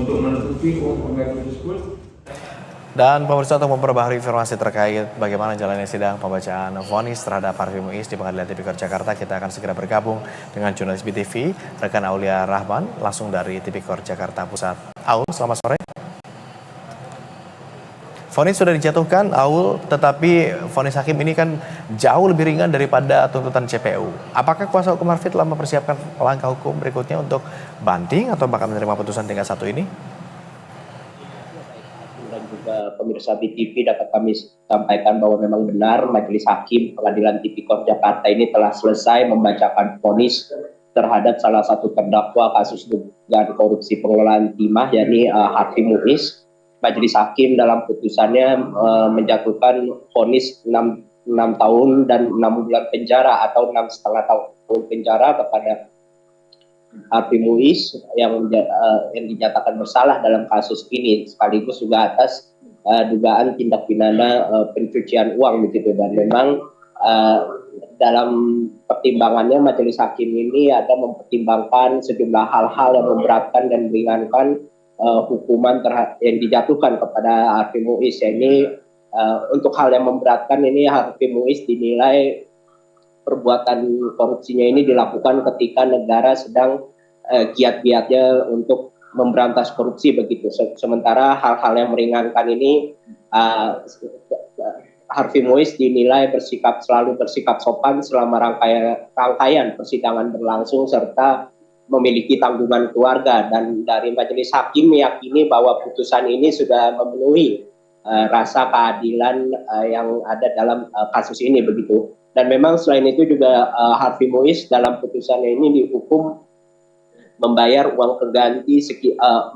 untuk menutupi uang pengganti tersebut. Dan pemirsa, untuk memperbaharui informasi terkait bagaimana jalannya sidang pembacaan vonis terhadap Harvey Muiz di Pengadilan Tipikor Jakarta, kita akan segera bergabung dengan jurnalis BTV, rekan Aulia Rahman, langsung dari Tipikor Jakarta Pusat. Aul, selamat sore. Vonis sudah dijatuhkan, Aul, tetapi vonis hakim ini kan jauh lebih ringan daripada tuntutan CPU. Apakah kuasa hukum Harvey telah mempersiapkan langkah hukum berikutnya untuk banding atau bahkan menerima putusan tingkat 1 ini? Dan juga pemirsa BTV dapat kami sampaikan bahwa memang benar Majelis Hakim Pengadilan Tipikor Jakarta ini telah selesai membacakan vonis terhadap salah satu terdakwa kasus dugaan korupsi pengelolaan timah, yakni Harvey Muiz. Majelis Hakim dalam putusannya menjatuhkan vonis 6 tahun dan 6 bulan penjara atau 6,5 tahun penjara kepada Harvey Muiz yang dinyatakan bersalah dalam kasus ini, sekaligus juga atas dugaan tindak pidana pencucian uang begitu. Dan memang dalam pertimbangannya Majelis Hakim ini ada mempertimbangkan sejumlah hal-hal yang memberatkan dan meringankan hukuman yang dijatuhkan kepada Harvey Muiz. Ini untuk hal yang memberatkan ini, Harvey Muiz dinilai perbuatan korupsinya ini dilakukan ketika negara sedang giat-giatnya untuk memberantas korupsi begitu. Sementara hal-hal yang meringankan ini, Harvey Muiz dinilai selalu bersikap sopan selama rangkaian persidangan berlangsung serta memiliki tanggungan keluarga. Dan dari Majelis Hakim meyakini bahwa putusan ini sudah memenuhi rasa keadilan yang ada dalam kasus ini begitu. Dan memang selain itu juga Harvey Muiz dalam putusannya ini dihukum membayar uang pengganti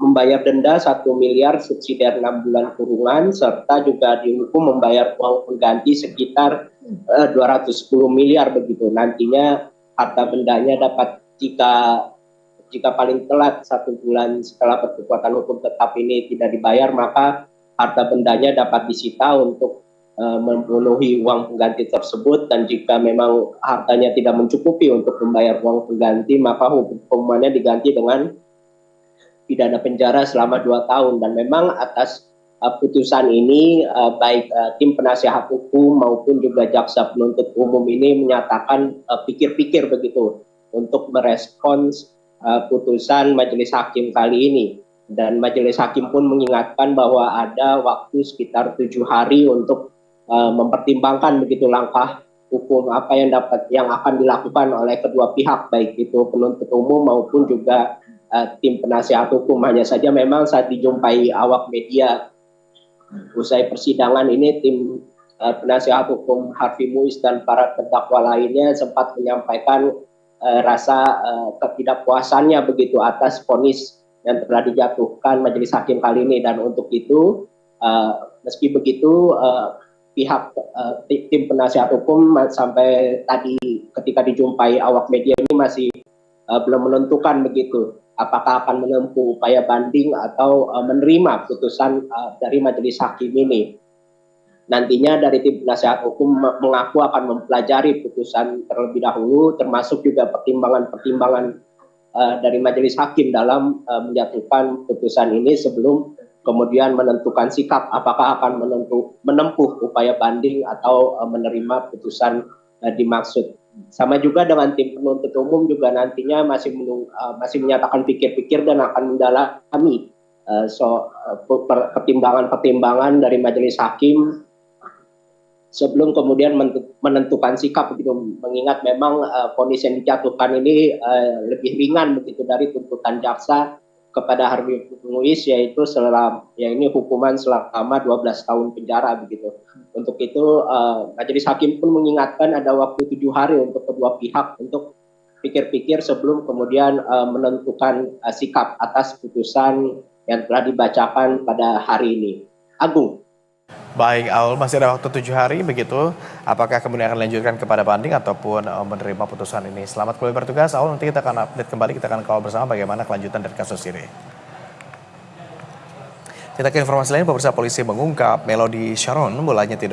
membayar denda 1 miliar subsidiar 6 bulan kurungan, serta juga dihukum membayar uang pengganti sekitar 210 miliar begitu. Nantinya harta bendanya dapat jika paling telat 1 bulan setelah berkekuatan hukum tetap ini tidak dibayar, maka harta bendanya dapat disita untuk memenuhi uang pengganti tersebut. Dan jika memang hartanya tidak mencukupi untuk membayar uang pengganti, maka hukumannya diganti dengan pidana penjara selama 2 tahun. Dan memang atas putusan ini baik tim penasihat hukum maupun juga jaksa penuntut umum ini menyatakan pikir-pikir begitu untuk merespons putusan Majelis Hakim kali ini. Dan Majelis Hakim pun mengingatkan bahwa ada waktu sekitar 7 hari untuk mempertimbangkan begitu langkah hukum apa yang akan dilakukan oleh kedua pihak, baik itu penuntut umum maupun juga tim penasihat hukum. Hanya saja memang saat dijumpai awak media usai persidangan ini, tim penasihat hukum Harvey Muiz dan para terdakwa lainnya sempat menyampaikan rasa ketidakpuasannya begitu atas vonis yang telah dijatuhkan Majelis Hakim kali ini. Dan untuk itu meski begitu pihak tim penasihat hukum sampai tadi ketika dijumpai awak media ini masih belum menentukan begitu apakah akan menempuh upaya banding atau menerima putusan dari Majelis Hakim ini. Nantinya dari tim penasihat hukum mengaku akan mempelajari putusan terlebih dahulu, termasuk juga pertimbangan-pertimbangan dari Majelis Hakim dalam menjatuhkan putusan ini sebelum kemudian menentukan sikap apakah akan menempuh upaya banding atau menerima putusan dimaksud. Sama juga dengan tim penuntut umum juga nantinya masih menyatakan pikir-pikir dan akan mendalami pertimbangan-pertimbangan dari Majelis Hakim sebelum kemudian menentukan sikap begitu. Mengingat memang vonis yang dijatuhkan ini lebih ringan begitu dari tuntutan jaksa kepada Harvey Muiz, yaitu hukuman selama 12 tahun penjara begitu. Untuk itu Majelis Hakim pun mengingatkan ada waktu 7 hari untuk kedua pihak untuk pikir-pikir sebelum kemudian menentukan sikap atas putusan yang telah dibacakan pada hari ini. Agung. Baik, Aul, masih ada waktu 7 hari begitu. Apakah kemudian akan dilanjutkan kepada banding ataupun menerima putusan ini? Selamat kembali bertugas, Aul. Nanti kita akan update kembali, kita akan kawal bersama bagaimana kelanjutan dari kasus ini. Kita ke informasi lain, pemirsa, polisi mengungkap Melody Sharon mulanya tidak